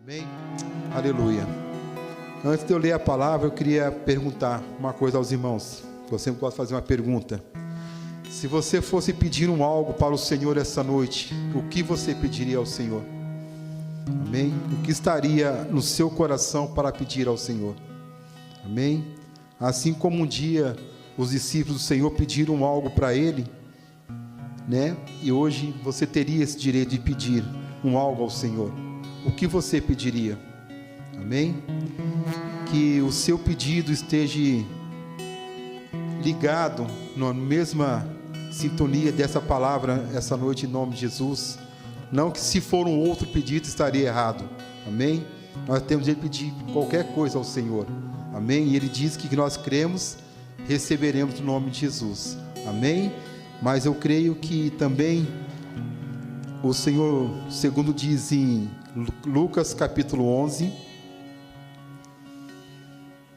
Amém? Aleluia. Antes de eu ler a palavra, eu queria perguntar uma coisa aos irmãos. Eu sempre gosto de fazer uma pergunta. Se você fosse pedir algo para o Senhor essa noite, o que você pediria ao Senhor? Amém? O que estaria no seu coração para pedir ao Senhor? Amém? Assim como um dia os discípulos do Senhor pediram algo para Ele, né? E hoje você teria esse direito de pedir algo ao Senhor. O que você pediria? Amém? Que o seu pedido esteja ligado na mesma sintonia dessa palavra essa noite, em nome de Jesus. Não que se for um outro pedido estaria errado. Amém? Nós temos de pedir qualquer coisa ao Senhor. Amém? E Ele diz que nós cremos, receberemos no nome de Jesus. Amém? Mas eu creio que também o Senhor, segundo diz em Lucas capítulo 11,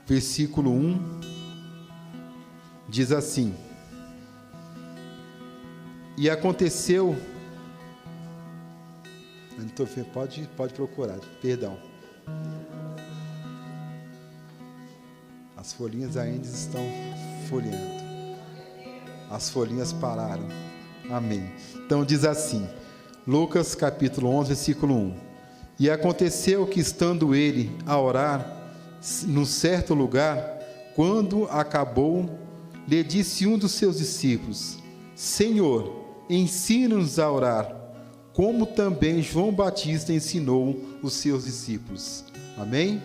versículo 1, diz assim: e aconteceu, pode procurar, perdão, as folhinhas ainda estão folheando, as folhinhas pararam. Amém. Então diz assim, Lucas capítulo 11, versículo 1: e aconteceu que, estando ele a orar num certo lugar, quando acabou, lhe disse um dos seus discípulos: Senhor, ensina-nos a orar, como também João Batista ensinou os seus discípulos. Amém?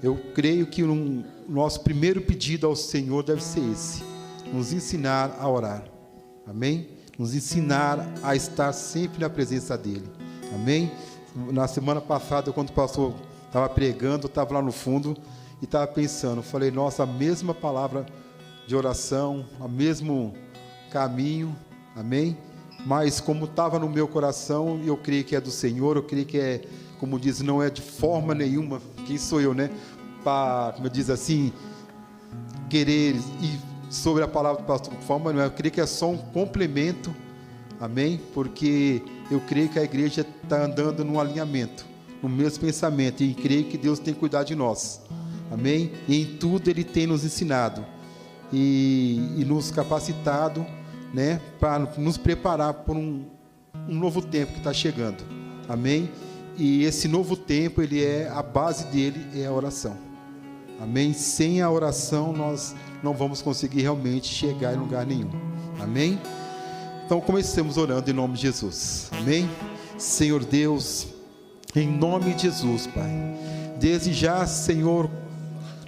Eu creio que o nosso primeiro pedido ao Senhor deve ser esse: nos ensinar a orar. Amém? Nos ensinar a estar sempre na presença dEle. Amém? Na semana passada, quando o pastor estava pregando, eu estava lá no fundo e estava pensando, falei, nossa, a mesma palavra de oração, o mesmo caminho, amém? Mas como estava no meu coração, eu creio que é do Senhor, eu creio que é, como diz, não é de forma nenhuma, quem sou eu, né? Para, como diz assim, querer ir sobre a palavra do pastor, de forma nenhuma, eu creio que é só um complemento, amém? Porque eu creio que a igreja está andando num alinhamento, no mesmo pensamento, e creio que Deus tem cuidado de nós, amém? E em tudo Ele tem nos ensinado e nos capacitado, né, para nos preparar por um novo tempo que está chegando, amém? E esse novo tempo, a base dele é a oração, amém? Sem a oração nós não vamos conseguir realmente chegar em lugar nenhum, amém? Então comecemos orando em nome de Jesus, amém? Senhor Deus, em nome de Jesus, Pai, desde já, Senhor,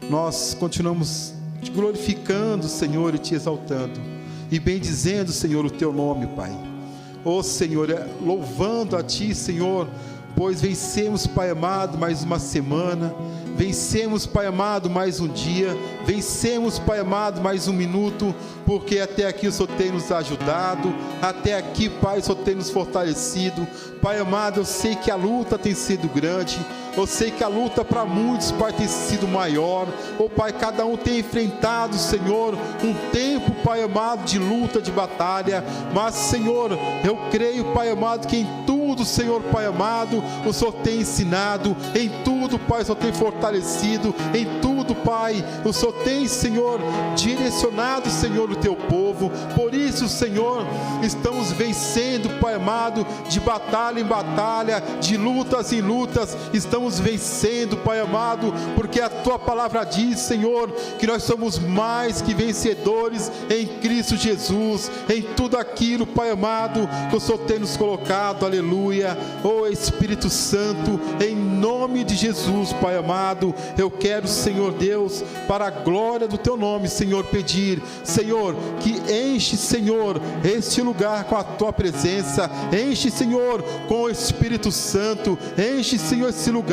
nós continuamos te glorificando, Senhor, e te exaltando, e bendizendo, Senhor, o teu nome, Pai. Ó Senhor, louvando a ti, Senhor, pois vencemos, Pai amado, mais uma semana, vencemos, Pai amado, mais um dia, vencemos, Pai amado, mais um minuto, porque até aqui o Senhor tem nos ajudado, até aqui, Pai, o Senhor tem nos fortalecido. Pai amado, eu sei que a luta tem sido grande, eu sei que a luta para muitos, Pai, tem sido maior. Pai, cada um tem enfrentado, Senhor, um tempo, Pai amado, de luta, de batalha, mas, Senhor, eu creio, Pai amado, que em tudo, Senhor, Pai amado, o Senhor tem ensinado, em tudo, Pai, o Senhor tem fortalecido, em tudo, Pai, o Senhor tem, Senhor, direcionado, Senhor, o teu povo. Por isso, Senhor, estamos vencendo, Pai amado, de batalha em batalha, de lutas em lutas, estamos vencendo, Pai amado, porque a tua palavra diz, Senhor, que nós somos mais que vencedores em Cristo Jesus, em tudo aquilo, Pai amado, que o Senhor tem nos colocado. Aleluia. Ó Espírito Santo, em nome de Jesus, Pai amado, eu quero, Senhor Deus, para a glória do teu nome, Senhor, pedir, Senhor, que enche, Senhor, este lugar com a tua presença, enche, Senhor, com o Espírito Santo, enche, Senhor, esse lugar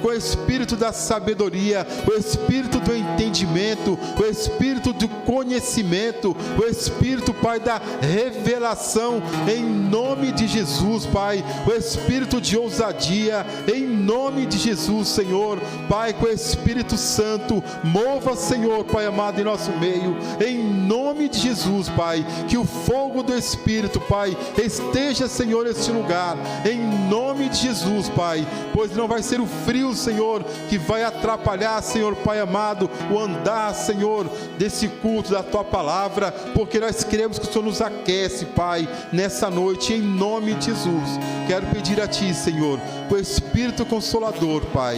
com o Espírito da sabedoria, o Espírito do entendimento, o Espírito do conhecimento, o Espírito, Pai, da revelação, em nome de Jesus, Pai, o Espírito de ousadia, em nome de Jesus, Senhor, Pai, com o Espírito Santo, Santo, mova, Senhor, Pai amado, em nosso meio, em nome de Jesus, Pai, que o fogo do Espírito, Pai, esteja, Senhor, neste lugar, em nome de Jesus, Pai, pois não vai ser o frio, Senhor, que vai atrapalhar, Senhor, Pai amado, o andar, Senhor, desse culto da Tua Palavra, porque nós queremos que o Senhor nos aquece, Pai, nessa noite, em nome de Jesus. Quero pedir a Ti, Senhor, o Espírito Consolador, Pai,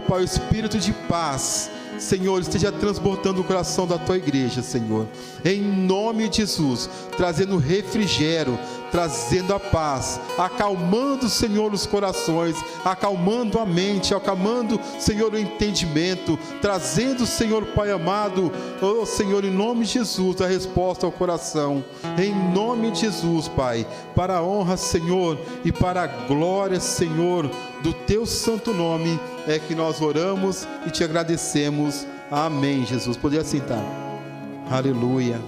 Pai, o Espírito de paz, Senhor, esteja transbordando o coração da Tua igreja, Senhor, em nome de Jesus, trazendo refrigério, trazendo a paz, acalmando, Senhor, os corações, acalmando a mente, acalmando, Senhor, o entendimento, trazendo, Senhor, Pai amado, Senhor, em nome de Jesus, a resposta ao coração, em nome de Jesus, Pai, para a honra, Senhor, e para a glória, Senhor, do Teu santo nome, é que nós oramos e Te agradecemos. Amém, Jesus. Podia sentar. Aleluia.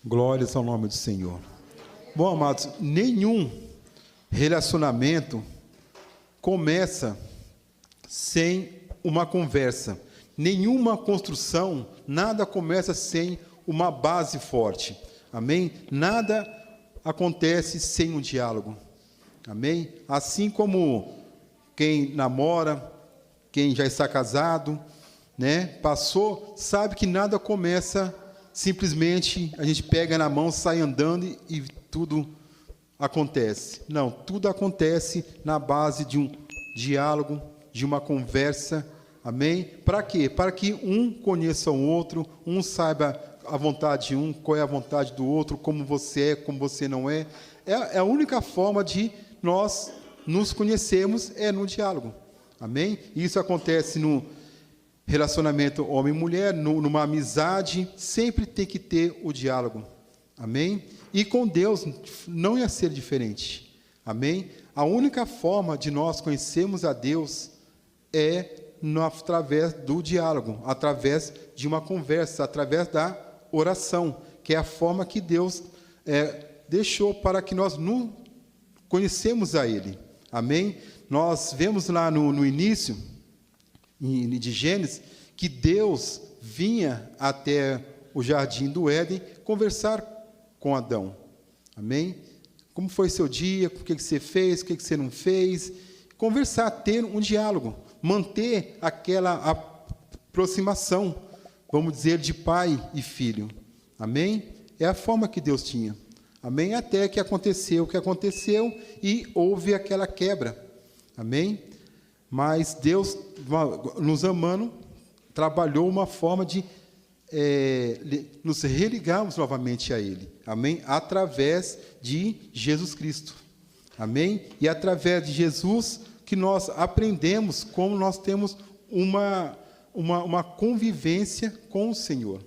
Glórias ao nome do Senhor. Bom, amados, nenhum relacionamento começa sem uma conversa. Nenhuma construção, nada começa sem uma base forte. Amém? Nada acontece sem um diálogo. Amém? Assim como quem namora, quem já está casado, né, passou, sabe que nada começa simplesmente, a gente pega na mão, sai andando e tudo acontece. Não, tudo acontece na base de um diálogo, de uma conversa. Amém? Para quê? Para que um conheça o outro, um saiba a vontade de um, qual é a vontade do outro, como você é, como você não é. É a única forma de nós nos conhecermos, é no diálogo. Amém? Isso acontece no relacionamento homem e mulher, numa amizade, sempre tem que ter o diálogo. Amém? E com Deus não ia ser diferente. Amém? A única forma de nós conhecermos a Deus é através do diálogo, através de uma conversa, através da oração, que é a forma que Deus deixou para que nós nos conhecemos a Ele. Amém? Nós vemos lá no início de Gênesis que Deus vinha até o jardim do Éden conversar com Adão. Amém? Como foi seu dia? O que você fez? O que você não fez? Conversar, ter um diálogo, manter aquela aproximação, vamos dizer, de pai e filho. Amém? É a forma que Deus tinha. Amém? Até que aconteceu o que aconteceu e houve aquela quebra. Amém? Mas Deus, nos amando, trabalhou uma forma de nos religarmos novamente a Ele. Amém? Através de Jesus Cristo. Amém? E através de Jesus que nós aprendemos como nós temos uma convivência com o Senhor.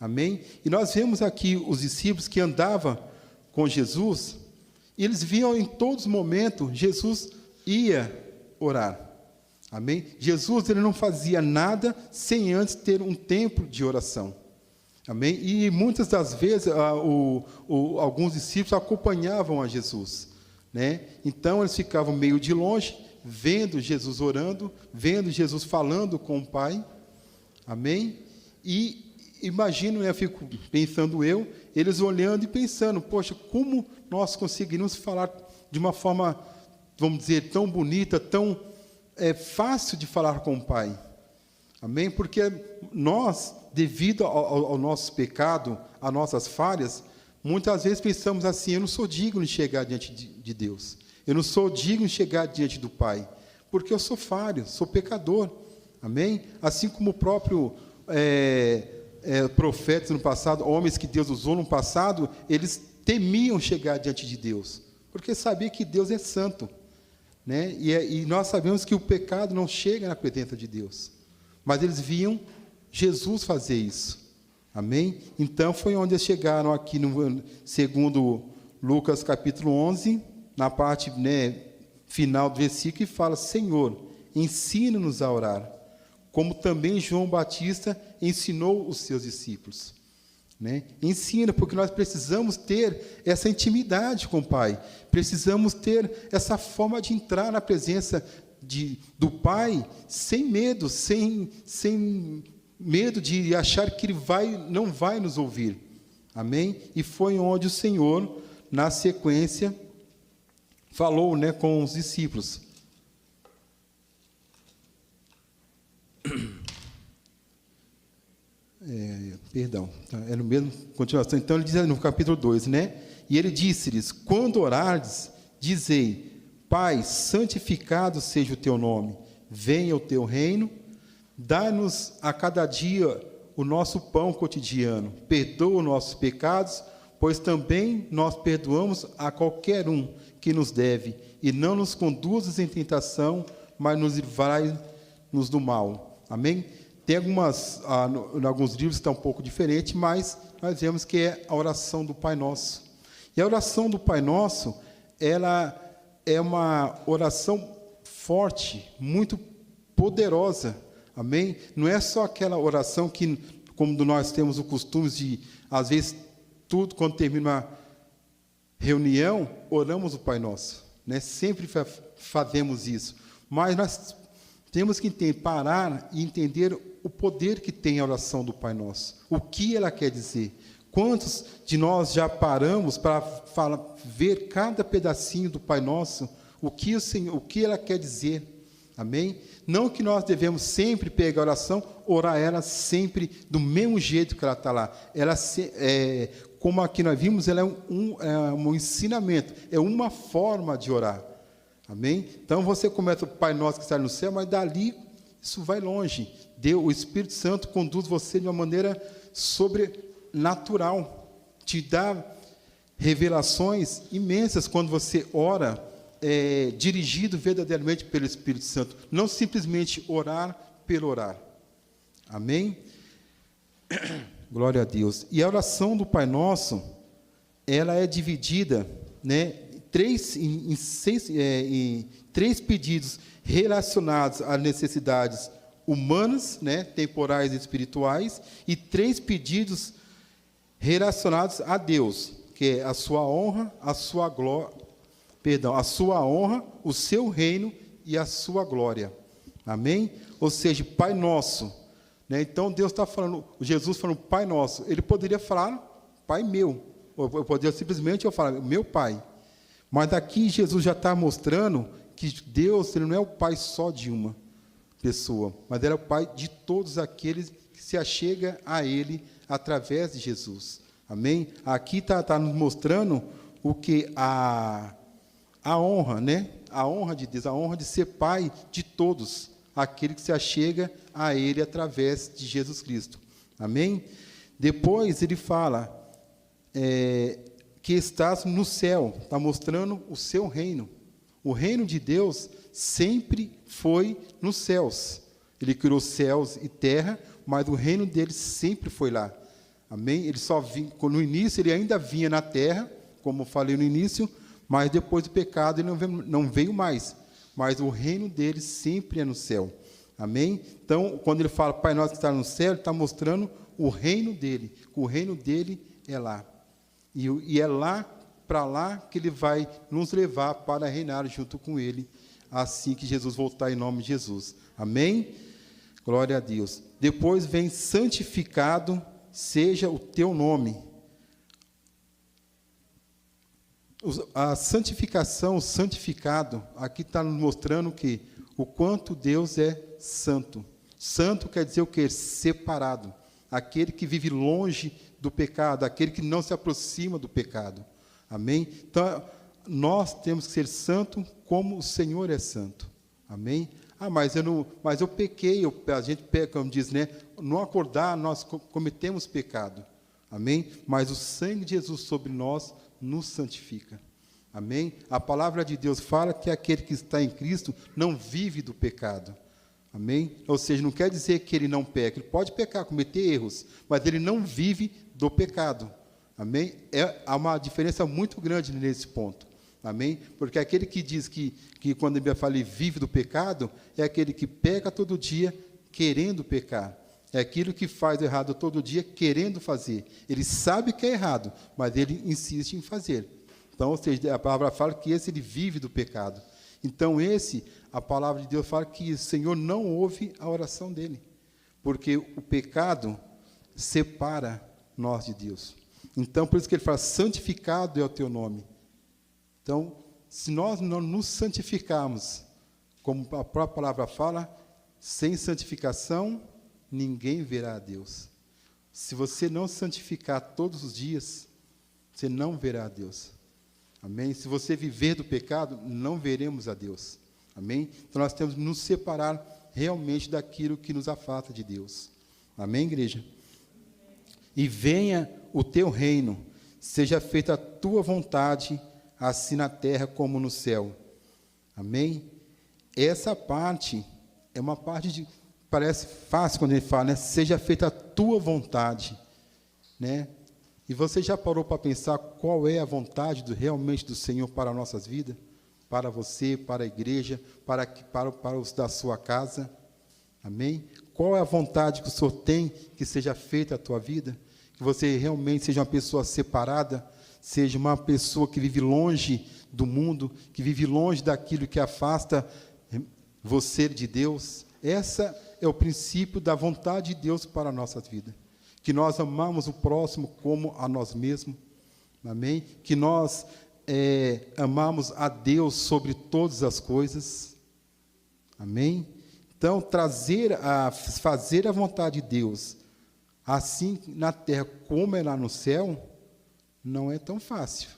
Amém? E nós vemos aqui os discípulos que andavam com Jesus, e eles viam em todos os momentos, Jesus ia orar. Amém? Jesus, ele não fazia nada sem antes ter um tempo de oração. Amém? E muitas das vezes, alguns discípulos acompanhavam a Jesus, né? Então, eles ficavam meio de longe, vendo Jesus orando, vendo Jesus falando com o Pai. Amém? E imagino, eu fico pensando eles olhando e pensando, poxa, como nós conseguimos falar de uma forma, vamos dizer, tão bonita, tão fácil de falar com o Pai. Amém? Porque nós, devido ao nosso pecado, às nossas falhas, muitas vezes pensamos assim, eu não sou digno de chegar diante de Deus. Eu não sou digno de chegar diante do Pai, porque eu sou falho, sou pecador. Amém? Assim como o próprio profetas no passado, homens que Deus usou no passado, eles temiam chegar diante de Deus, porque sabiam que Deus é santo, né? E nós sabemos que o pecado não chega na presença de Deus, mas eles viam Jesus fazer isso. Amém? Então foi onde eles chegaram aqui, segundo Lucas capítulo 11, na parte final do versículo, que fala, Senhor, ensina-nos a orar, como também João Batista ensinou os seus discípulos. né? Ensina, porque nós precisamos ter essa intimidade com o Pai. Precisamos ter essa forma de entrar na presença do Pai sem medo, sem medo de achar que Ele não vai nos ouvir. Amém? E foi onde o Senhor, na sequência, falou, né, com os discípulos. É no mesmo continuação. Então ele diz no capítulo 2, né? E ele disse-lhes: quando orardes, dizei: Pai, santificado seja o teu nome, venha o teu reino, dá-nos a cada dia o nosso pão cotidiano, perdoa os nossos pecados, pois também nós perdoamos a qualquer um que nos deve, e não nos conduzas em tentação, mas nos livrai-nos do mal. Amém? Tem em alguns livros está um pouco diferente, mas nós vemos que é a oração do Pai Nosso. E a oração do Pai Nosso, ela é uma oração forte, muito poderosa. Amém? Não é só aquela oração que, como nós temos o costume de, às vezes, tudo, quando termina uma reunião, oramos o Pai Nosso, né? Sempre fazemos isso. Mas nós temos que parar e entender o poder que tem a oração do Pai Nosso. O que ela quer dizer. Quantos de nós já paramos para ver cada pedacinho do Pai Nosso, o que ela quer dizer. Amém? Não que nós devemos sempre pegar a oração, orar ela sempre do mesmo jeito que ela está lá. Ela, como aqui nós vimos, ela é um ensinamento, é uma forma de orar. Amém? Então você começa o Pai Nosso que está no céu, mas dali isso vai longe. O Espírito Santo conduz você de uma maneira sobrenatural, te dá revelações imensas quando você ora, dirigido verdadeiramente pelo Espírito Santo, não simplesmente orar pelo orar. Amém? Glória a Deus. E a oração do Pai Nosso, ela é dividida, né, em três pedidos relacionados às necessidades humanas, né, temporais e espirituais, e 3 pedidos relacionados a Deus, que é a sua honra, a sua glória, a sua honra, o seu reino e a sua glória. Amém? Ou seja, Pai Nosso, né? Então Deus está falando, Jesus falando Pai Nosso. Ele poderia falar Pai meu, ou eu poderia simplesmente falar meu Pai. Mas aqui Jesus já está mostrando que Deus, Ele não é o Pai só de uma pessoa, mas Ele é o Pai de todos aqueles que se achegam a Ele através de Jesus. Amém? Aqui está nos mostrando o que a honra, né? A honra de Deus, a honra de ser Pai de todos, aquele que se achega a Ele através de Jesus Cristo. Amém? Depois ele fala que estás no céu, está mostrando o seu reino. O reino de Deus sempre foi nos céus. Ele criou céus e terra, mas o reino dele sempre foi lá. Amém? Ele só vinha, no início ele ainda vinha na terra, como eu falei no início, mas depois do pecado ele não veio mais. Mas o reino dele sempre é no céu. Amém? Então, quando ele fala Pai Nosso que está no céu, ele está mostrando o reino dele. O reino dele é lá. E é lá, para lá, que ele vai nos levar para reinar junto com ele, assim que Jesus voltar em nome de Jesus. Amém? Glória a Deus. Depois vem santificado seja o teu nome. A santificação, o santificado, aqui está nos mostrando que o quanto Deus é santo. Santo quer dizer o quê? Separado. Aquele que vive longe do pecado, aquele que não se aproxima do pecado. Amém? Então, nós temos que ser santo como o Senhor é santo. Amém? Mas eu pequei, a gente peca, como diz, né? No acordar, nós cometemos pecado. Amém? Mas o sangue de Jesus sobre nós nos santifica. Amém? A palavra de Deus fala que aquele que está em Cristo não vive do pecado. Amém? Ou seja, não quer dizer que ele não peca. Ele pode pecar, cometer erros, mas ele não vive do pecado. Amém? Há uma diferença muito grande nesse ponto. Amém? Porque aquele que diz que quando a Bíblia fala vive do pecado, é aquele que peca todo dia querendo pecar. É aquilo que faz errado todo dia, querendo fazer. Ele sabe que é errado, mas ele insiste em fazer. Então, ou seja, a palavra fala que esse ele vive do pecado. Então, a palavra de Deus fala que o Senhor não ouve a oração dele, porque o pecado separa nós de Deus. Então, por isso que ele fala, santificado é o teu nome. Então, se nós não nos santificarmos, como a própria palavra fala, sem santificação, ninguém verá a Deus. Se você não santificar todos os dias, você não verá a Deus. Amém? Se você viver do pecado, não veremos a Deus. Amém? Então, nós temos que nos separar realmente daquilo que nos afasta de Deus. Amém, igreja? E venha o teu reino, seja feita a tua vontade, assim na terra como no céu. Amém? Essa parte é uma parte parece fácil quando ele fala, né? Seja feita a tua vontade, né? E você já parou para pensar qual é a vontade realmente do Senhor para as nossas vidas? Para você, para a igreja, para os da sua casa? Amém? Qual é a vontade que o Senhor tem que seja feita a tua vida? Que você realmente seja uma pessoa separada, seja uma pessoa que vive longe do mundo, que vive longe daquilo que afasta você de Deus. Essa é o princípio da vontade de Deus para a nossa vida. Que nós amamos o próximo como a nós mesmos. Amém? Que nós amamos a Deus sobre todas as coisas. Amém? Então, fazer a vontade de Deus, assim na terra como é lá no céu, não é tão fácil.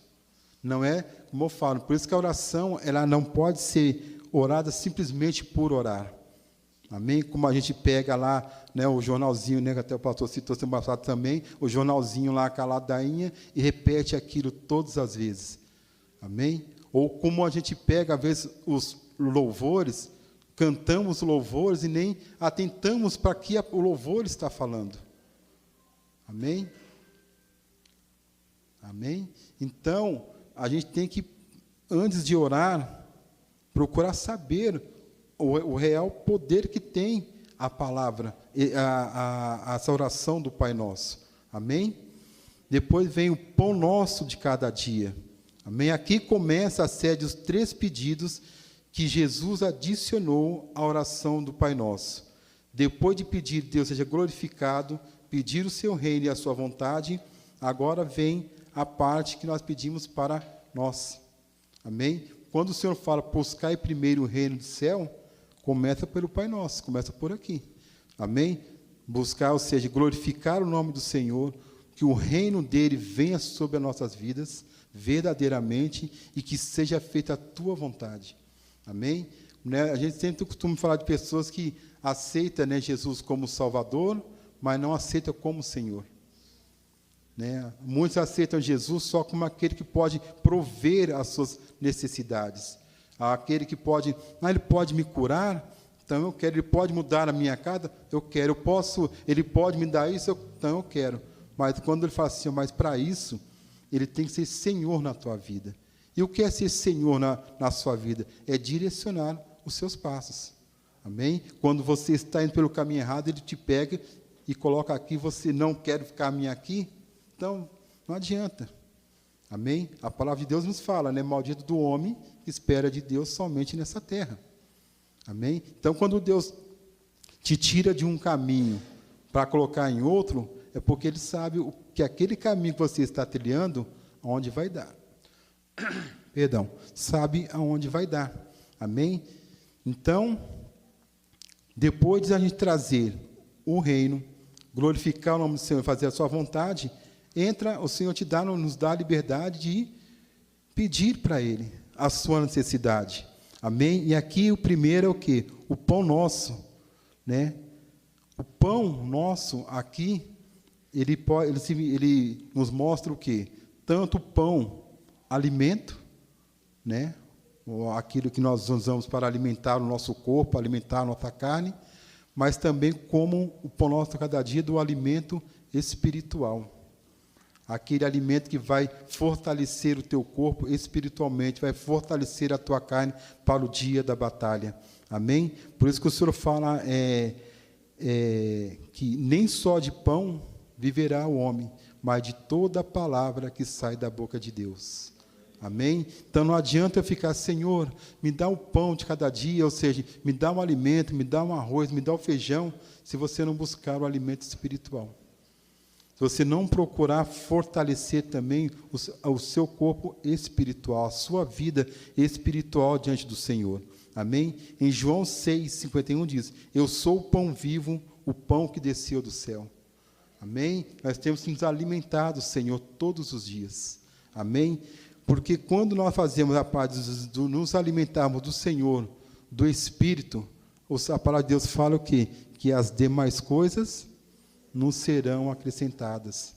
Não é, como eu falo, por isso que a oração ela não pode ser orada simplesmente por orar. Amém? Como a gente pega lá, né, o jornalzinho, né, que até o pastor citou semana passada também, o jornalzinho lá, aquela ladainha, e repete aquilo todas as vezes. Amém? Ou como a gente pega, às vezes, os louvores, cantamos louvores e nem atentamos para que o louvor está falando. Amém? Amém? Então, a gente tem que, antes de orar, procurar saber o real poder que tem a palavra, essa oração do Pai Nosso. Amém? Depois vem o pão nosso de cada dia. Amém? Aqui começa a série dos 3 pedidos que Jesus adicionou à oração do Pai Nosso. Depois de pedir que Deus seja glorificado, pedir o seu reino e a sua vontade, agora vem a parte que nós pedimos para nós. Amém? Quando o Senhor fala, buscai primeiro o reino do céu, começa pelo Pai Nosso, começa por aqui. Amém? Buscar, ou seja, glorificar o nome do Senhor, que o reino dele venha sobre as nossas vidas, verdadeiramente, e que seja feita a tua vontade. Amém? Né? A gente sempre costuma falar de pessoas que aceitam, né, Jesus como Salvador, mas não aceitam como Senhor. Né? Muitos aceitam Jesus só como aquele que pode prover as suas necessidades. Aquele que pode, ele pode me curar, então eu quero, ele pode mudar a minha casa, eu quero, ele pode me dar isso, então eu quero. Mas quando ele fala assim, mas para isso, ele tem que ser Senhor na tua vida. E o que é ser Senhor na sua vida? É direcionar os seus passos. Amém? Quando você está indo pelo caminho errado, ele te pega e coloca aqui, você não quer caminhar aqui, então não adianta. Amém? A palavra de Deus nos fala, né? Maldito do homem que espera de Deus somente nessa terra. Amém? Então, quando Deus te tira de um caminho para colocar em outro, é porque Ele sabe que aquele caminho que você está trilhando, aonde vai dar. Perdão. Sabe aonde vai dar. Amém? Então, depois de a gente trazer o reino, glorificar o nome do Senhor, fazer a sua vontade, o Senhor nos dá a liberdade de pedir para Ele a sua necessidade. Amém? E aqui o primeiro é o quê? O pão nosso. Né? O pão nosso aqui, ele nos mostra o quê? Tanto o pão, alimento, né? Aquilo que nós usamos para alimentar o nosso corpo, alimentar a nossa carne, mas também como o pão nosso cada dia do alimento espiritual. Aquele alimento que vai fortalecer o teu corpo espiritualmente, vai fortalecer a tua carne para o dia da batalha. Amém? Por isso que o Senhor fala, que nem só de pão viverá o homem, mas de toda a palavra que sai da boca de Deus. Amém? Então não adianta eu ficar, Senhor, me dá o pão de cada dia, ou seja, me dá um alimento, me dá um arroz, me dá o feijão, se você não buscar o alimento espiritual. Se você não procurar fortalecer também o seu corpo espiritual, a sua vida espiritual diante do Senhor. Amém? Em João 6,51 diz, eu sou o pão vivo, o pão que desceu do céu. Amém? Nós temos que nos alimentar do Senhor todos os dias. Amém? Porque quando nós fazemos a parte de nos alimentarmos do Senhor, do Espírito, a palavra de Deus fala o quê? Que as demais coisas nos serão acrescentadas.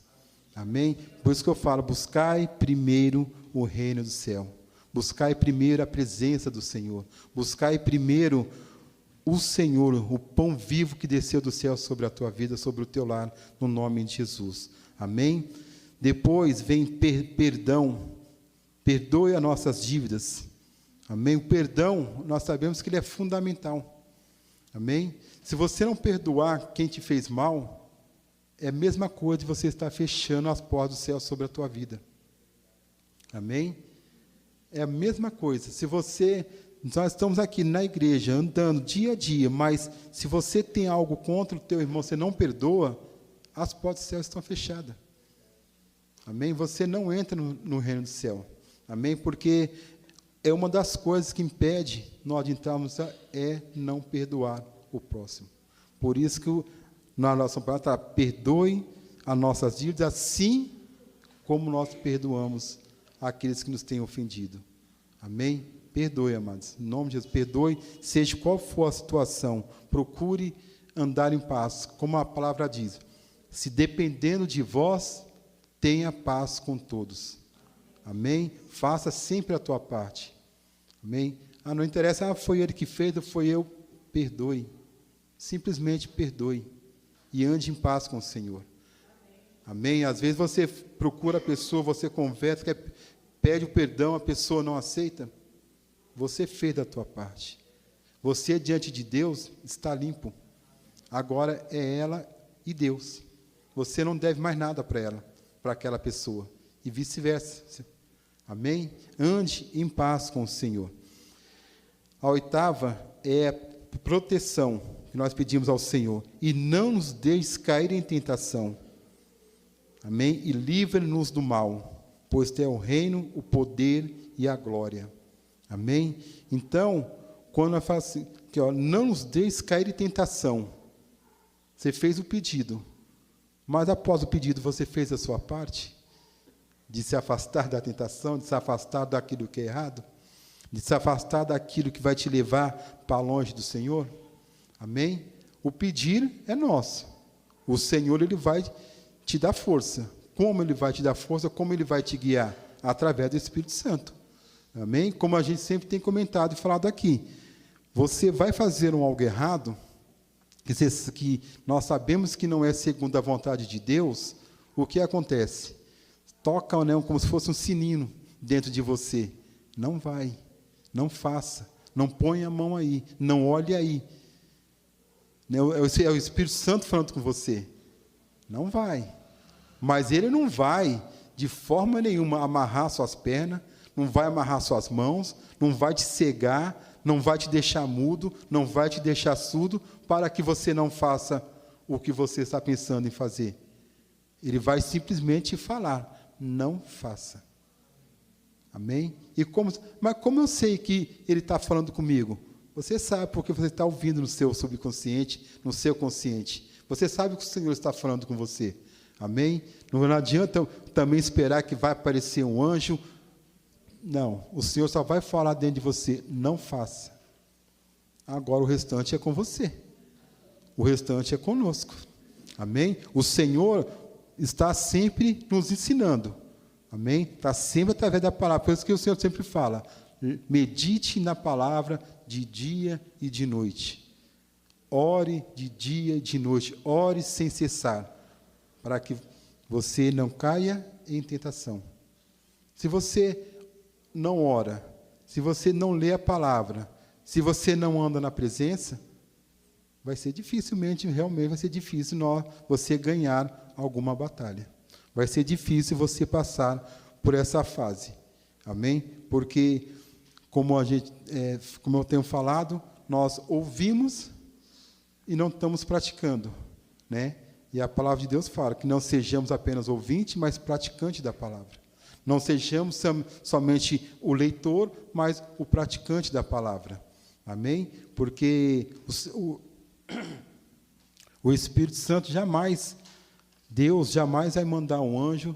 Amém? Por isso que eu falo, buscai primeiro o reino do céu. Buscai primeiro a presença do Senhor. Buscai primeiro o Senhor, o pão vivo que desceu do céu sobre a tua vida, sobre o teu lar, no nome de Jesus. Amém? Depois vem perdão. Perdoe as nossas dívidas. Amém? O perdão, nós sabemos que ele é fundamental. Amém? Se você não perdoar quem te fez mal, é a mesma coisa de você estar fechando as portas do céu sobre a tua vida. Amém? É a mesma coisa. Se você, nós estamos aqui na igreja, andando dia a dia, mas se você tem algo contra o teu irmão, você não perdoa, as portas do céu estão fechadas. Amém? Você não entra no reino do céu. Amém? Porque é uma das coisas que impede nós de entrarmos, é não perdoar o próximo. Por isso que na nossa palavra está, perdoe as nossas dívidas, assim como nós perdoamos aqueles que nos têm ofendido. Amém? Perdoe, amados. Em nome de Jesus, perdoe, seja qual for a situação, procure andar em paz, como a palavra diz. Se dependendo de vós, tenha paz com todos. Amém? Faça sempre a tua parte. Amém? Não interessa, foi ele que fez, ou foi eu. Perdoe. Simplesmente perdoe. E ande em paz com o Senhor. Amém? Às vezes você procura a pessoa, você conversa, pede o perdão, a pessoa não aceita. Você fez da tua parte. Você, diante de Deus, está limpo. Agora é ela e Deus. Você não deve mais nada para ela, para aquela pessoa. E vice-versa. Amém? Ande em paz com o Senhor. A oitava é proteção, que nós pedimos ao Senhor. E não nos deixes cair em tentação. Amém? E livre-nos do mal, pois teu é o reino, o poder e a glória. Amém? Então, quando nós falamos assim, que, não nos deixes cair em tentação. Você fez o pedido, mas após o pedido você fez a sua parte? De se afastar da tentação, de se afastar daquilo que é errado, de se afastar daquilo que vai te levar para longe do Senhor. Amém? O pedir é nosso. O Senhor, ele vai te dar força. Como ele vai te dar força? Como ele vai te guiar? Através do Espírito Santo. Amém? Como a gente sempre tem comentado e falado aqui. Você vai fazer algo errado, que nós sabemos que não é segundo a vontade de Deus, o que acontece? Toca, né, como se fosse um sininho dentro de você. Não vai, não faça, não ponha a mão aí, não olhe aí. É o Espírito Santo falando com você. Não vai. Mas ele não vai, de forma nenhuma, amarrar suas pernas, não vai amarrar suas mãos, não vai te cegar, não vai te deixar mudo, não vai te deixar surdo, para que você não faça o que você está pensando em fazer. Ele vai simplesmente falar. Não faça. Amém? Mas como eu sei que ele está falando comigo? Você sabe, porque você está ouvindo no seu subconsciente, no seu consciente. Você sabe que o Senhor está falando com você. Amém? Não adianta também esperar que vai aparecer um anjo. Não, o Senhor só vai falar dentro de você. Não faça. Agora o restante é com você. O restante é conosco. Amém? O Senhor está sempre nos ensinando. Amém? Está sempre através da palavra. Por isso que o Senhor sempre fala, medite na palavra de dia e de noite. Ore de dia e de noite. Ore sem cessar, para que você não caia em tentação. Se você não ora, se você não lê a palavra, se você não anda na presença, vai ser dificilmente, realmente vai ser difícil você ganhar alguma batalha. Vai ser difícil você passar por essa fase. Amém? Porque, como eu tenho falado, nós ouvimos e não estamos praticando, né? E a palavra de Deus fala que não sejamos apenas ouvintes, mas praticantes da palavra. Não sejamos somente o leitor, mas o praticante da palavra. Amém? Porque o Espírito Santo Deus jamais vai mandar um anjo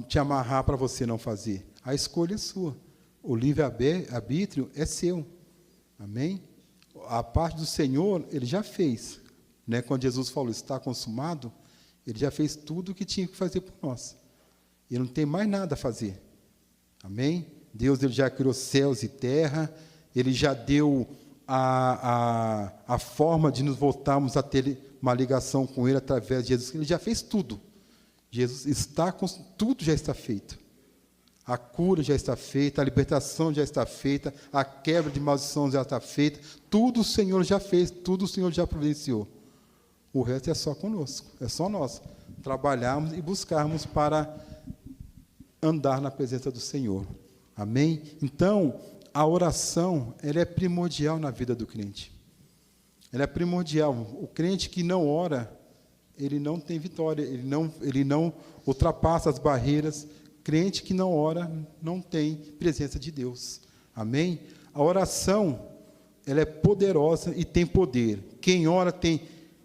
te amarrar para você não fazer. A escolha é sua. O livre-arbítrio é seu. Amém? A parte do Senhor, Ele já fez. Né? Quando Jesus falou, está consumado, Ele já fez tudo o que tinha que fazer por nós. E não tem mais nada a fazer. Amém? Deus Ele já criou céus e terra, Ele já deu a forma de nos voltarmos a ter uma ligação com Ele através de Jesus. Ele já fez tudo. Tudo já está feito. A cura já está feita, a libertação já está feita, a quebra de maldição já está feita. Tudo o Senhor já fez, tudo o Senhor já providenciou. O resto é só conosco, é só nós trabalharmos e buscarmos para andar na presença do Senhor. Amém? Então, a oração, ela é primordial na vida do crente. Ela é primordial. O crente que não ora, ele não tem vitória, ele não ultrapassa as barreiras. Crente que não ora, não tem presença de Deus. Amém? A oração, ela é poderosa e tem poder. Quem ora tem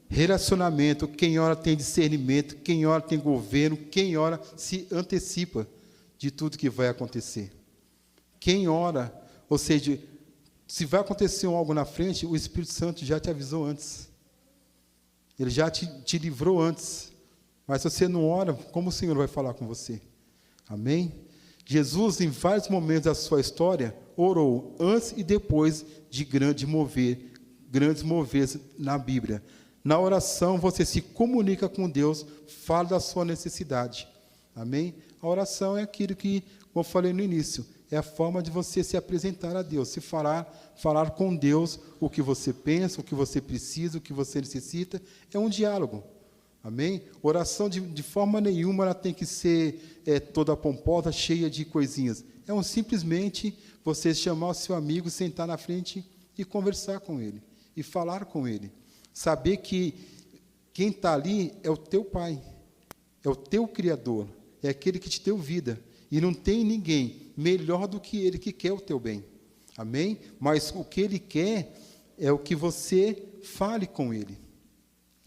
relacionamento, quem ora tem discernimento, quem ora tem governo, quem ora se antecipa de tudo que vai acontecer. Quem ora, ou seja, se vai acontecer algo na frente, o Espírito Santo já te avisou antes. Ele já te livrou antes. Mas se você não ora, como o Senhor vai falar com você? Amém? Jesus, em vários momentos da sua história, orou antes e depois de grandes moveres na Bíblia. Na oração, você se comunica com Deus, fala da sua necessidade. Amém? A oração é aquilo que, como eu falei no início, é a forma de você se apresentar a Deus, se falar com Deus o que você pensa, o que você precisa, o que você necessita. É um diálogo. Amém? Oração, de forma nenhuma, ela tem que ser toda pomposa, cheia de coisinhas. É simplesmente você chamar o seu amigo, sentar na frente e conversar com ele, e falar com ele. Saber que quem está ali é o teu Pai, é o teu Criador, é aquele que te deu vida. E não tem ninguém melhor do que Ele que quer o teu bem. Amém? Mas o que Ele quer é o que você fale com Ele.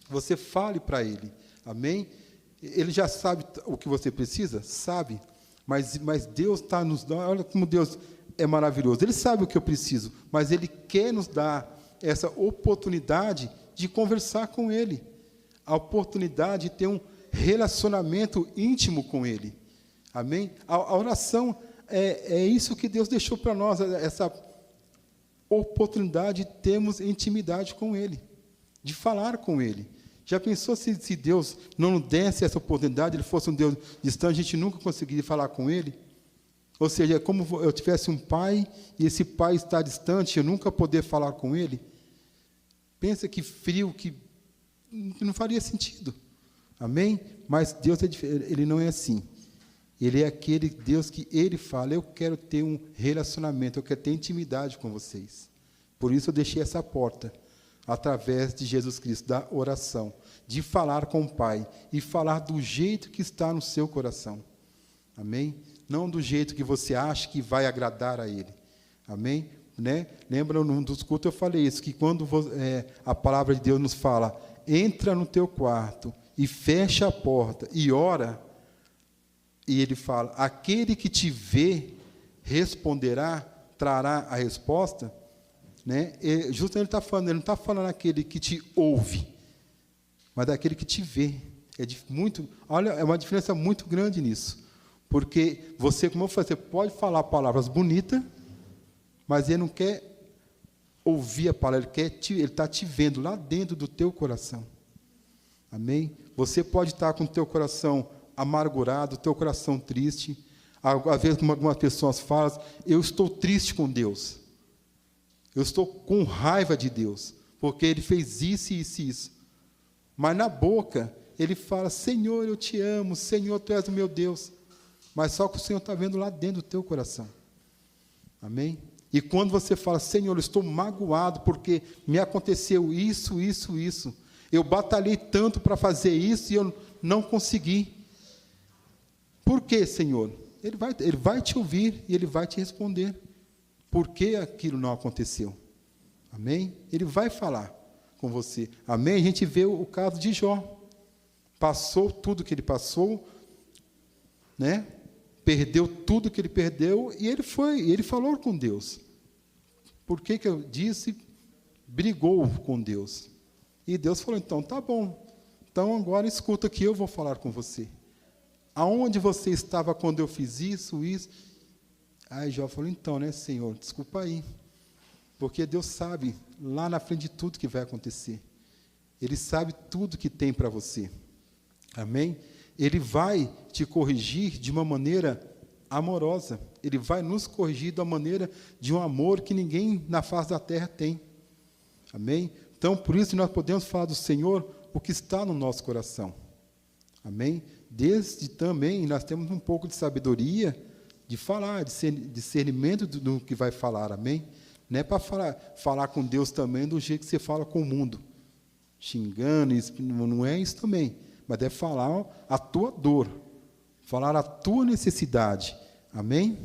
Você fale para Ele. Amém? Ele já sabe o que você precisa? Sabe. Mas Deus está nos dando. Olha como Deus é maravilhoso. Ele sabe o que eu preciso, mas Ele quer nos dar essa oportunidade de conversar com Ele. A oportunidade de ter um relacionamento íntimo com Ele. Amém? A oração é isso que Deus deixou para nós, essa oportunidade de termos intimidade com Ele, de falar com Ele. Já pensou se Deus não nos desse essa oportunidade, Ele fosse um Deus distante, a gente nunca conseguiria falar com Ele? Ou seja, é como eu tivesse um pai, e esse pai está distante, eu nunca poder falar com Ele? Pensa que frio, que não faria sentido. Amém? Mas Deus Ele não é assim. Ele é aquele Deus que Ele fala, eu quero ter um relacionamento, eu quero ter intimidade com vocês. Por isso eu deixei essa porta, através de Jesus Cristo, da oração, de falar com o Pai, e falar do jeito que está no seu coração. Amém? Não do jeito que você acha que vai agradar a Ele. Amém? Né? Lembra, num dos cultos eu falei isso, que quando a palavra de Deus nos fala, entra no teu quarto e fecha a porta e ora, e Ele fala, aquele que te vê responderá, trará a resposta, né? Justamente Ele está falando, Ele não está falando aquele que te ouve, mas daquele que te vê. Olha, é uma diferença muito grande nisso, porque você, como eu falei, você pode falar palavras bonitas, mas Ele não quer ouvir a palavra, Ele está te vendo lá dentro do teu coração. Amém? Você pode estar com o teu coração amargurado, o teu coração triste. Às vezes, como algumas pessoas falam, eu estou triste com Deus. Eu estou com raiva de Deus. porque ele fez isso, isso e isso. Mas na boca, ele fala, Senhor, eu te amo, Senhor, tu és o meu Deus. Mas só que o Senhor está vendo lá dentro do teu coração. Amém? E quando você fala, Senhor, eu estou magoado porque me aconteceu isso, isso, isso. Eu batalhei tanto para fazer isso e eu não consegui. Por quê, Senhor? Ele vai te ouvir e ele vai te responder. Por que aquilo não aconteceu? Amém? Ele vai falar com você. Amém? A gente vê o caso de Jó. Passou tudo que ele passou, né? Perdeu tudo que ele perdeu e ele falou com Deus. Por que eu disse? Brigou com Deus. E Deus falou, então, tá bom. Então, agora escuta que eu vou falar com você. Aonde você estava quando eu fiz isso, isso? Aí Jó falou, então, né, Senhor, desculpa aí. Porque Deus sabe, lá na frente de tudo que vai acontecer. Ele sabe tudo que tem para você. Amém? Ele vai te corrigir de uma maneira amorosa. Ele vai nos corrigir de uma maneira de um amor que ninguém na face da terra tem. Amém? Então, por isso nós podemos falar do Senhor o que está no nosso coração. Amém? Desde também nós temos um pouco de sabedoria de falar, de discernimento do que vai falar. Amém? Não é para falar com Deus também do jeito que você fala com o mundo. Xingando, isso, não é isso também. Mas é falar a tua dor, falar a tua necessidade. Amém?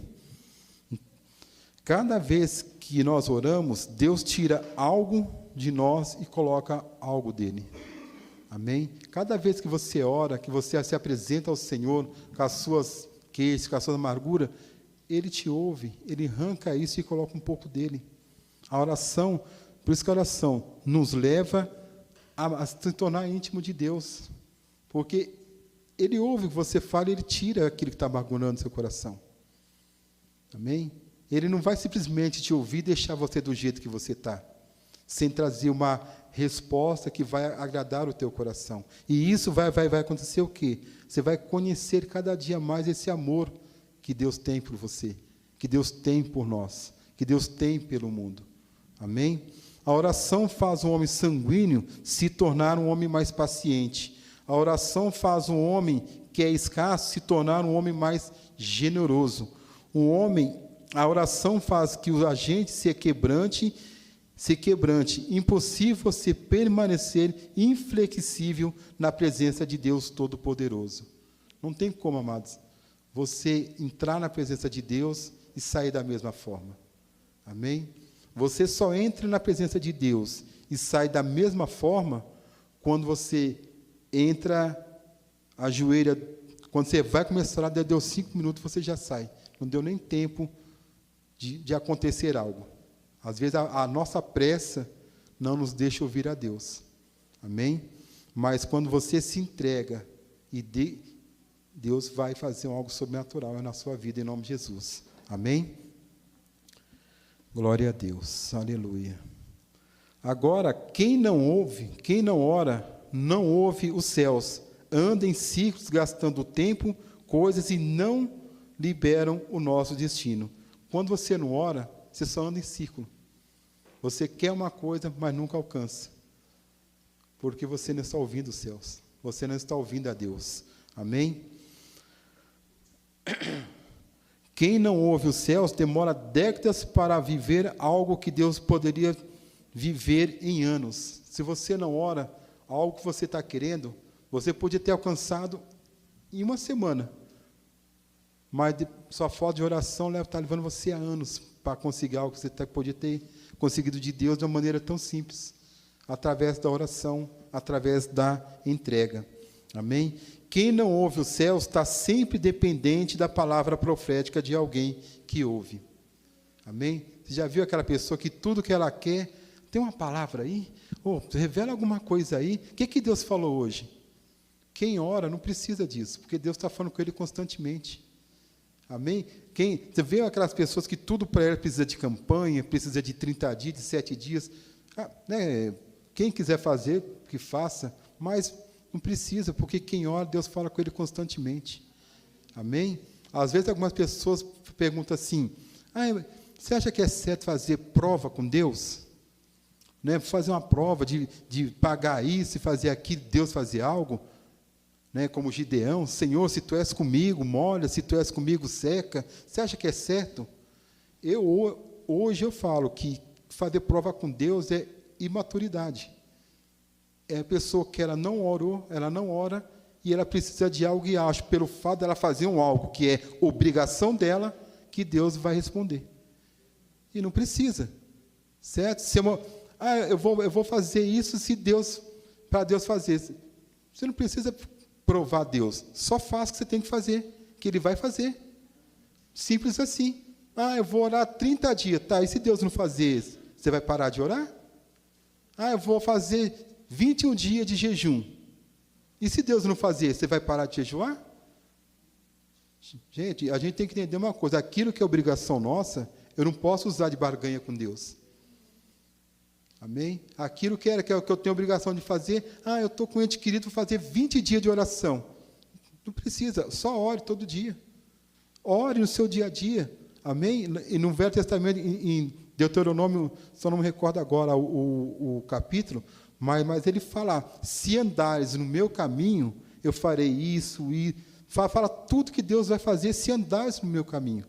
Cada vez que nós oramos, Deus tira algo de nós e coloca algo dele. Amém? Cada vez que você ora, que você se apresenta ao Senhor com as suas queixas, com a sua amargura, Ele te ouve, Ele arranca isso e coloca um pouco dele. A oração, por isso que a oração nos leva a se tornar íntimo de Deus. Porque Ele ouve o que você fala e Ele tira aquilo que está amargurando no seu coração. Amém? Ele não vai simplesmente te ouvir e deixar você do jeito que você está, sem trazer uma resposta que vai agradar o teu coração. E isso vai acontecer o quê? Você vai conhecer cada dia mais esse amor que Deus tem por você, que Deus tem por nós, que Deus tem pelo mundo. Amém? A oração faz um homem sanguíneo se tornar um homem mais paciente. A oração faz um homem que é escasso se tornar um homem mais generoso. A oração faz que o agente se quebrante. Impossível você permanecer inflexível na presença de Deus Todo-Poderoso. Não tem como, amados, você entrar na presença de Deus e sair da mesma forma. Amém? Você só entra na presença de Deus e sai da mesma forma quando você entra, ajoelha, quando você vai começar, deu 5 minutos, você já sai. Não deu nem tempo de acontecer algo. Às vezes a nossa pressa não nos deixa ouvir a Deus. Amém? Mas quando você se entrega, Deus vai fazer algo sobrenatural na sua vida, em nome de Jesus. Amém? Glória a Deus. Aleluia. Agora, quem não ora, não ouve os céus, anda em ciclos, gastando tempo, coisas, e não liberam o nosso destino. Quando você não ora, você só anda em círculo. Você quer uma coisa, mas nunca alcança. Porque você não está ouvindo os céus. Você não está ouvindo a Deus. Amém? Quem não ouve os céus demora décadas para viver algo que Deus poderia viver em anos. Se você não ora, algo que você está querendo, você podia ter alcançado em uma semana. Mas sua falta de oração está levando você a anos para conseguir algo que você podia ter conseguido de Deus de uma maneira tão simples, através da oração, através da entrega. Amém? Quem não ouve os céus está sempre dependente da palavra profética de alguém que ouve. Amém? Você já viu aquela pessoa que tudo que ela quer, tem uma palavra aí? Revela alguma coisa aí. O que Deus falou hoje? Quem ora não precisa disso, porque Deus está falando com ele constantemente. Amém? Você vê aquelas pessoas que tudo para ela precisa de campanha, precisa de 30 dias, de 7 dias. Quem quiser fazer, que faça, mas não precisa, porque quem ora, Deus fala com ele constantemente. Amém? Às vezes algumas pessoas perguntam assim, você acha que é certo fazer prova com Deus? né, fazer uma prova de pagar isso e fazer aquilo, Deus fazer algo, né, como Gideão, Senhor, se tu és comigo, molha, se tu és comigo, seca. Você acha que é certo? Hoje eu falo que fazer prova com Deus é imaturidade. É a pessoa que ela não orou, ela não ora, e ela precisa de algo, e acho, pelo fato dela fazer algo que é obrigação dela, que Deus vai responder. E não precisa, certo? Eu vou fazer isso para Deus fazer. Você não precisa provar a Deus, só faz o que você tem que fazer, que Ele vai fazer. Simples assim. Eu vou orar 30 dias, tá? E se Deus não fazer isso, você vai parar de orar? Eu vou fazer 21 dias de jejum. E se Deus não fazer, você vai parar de jejuar? Gente, a gente tem que entender uma coisa, aquilo que é obrigação nossa, eu não posso usar de barganha com Deus. Amém? Aquilo que eu tenho obrigação de fazer, eu estou com um ente querido, vou fazer 20 dias de oração. Não precisa, só ore todo dia. Ore no seu dia a dia. Amém? E no Velho Testamento, em Deuteronômio, só não me recordo agora o capítulo, mas ele fala, se andares no meu caminho, eu farei isso, e fala tudo que Deus vai fazer se andares no meu caminho.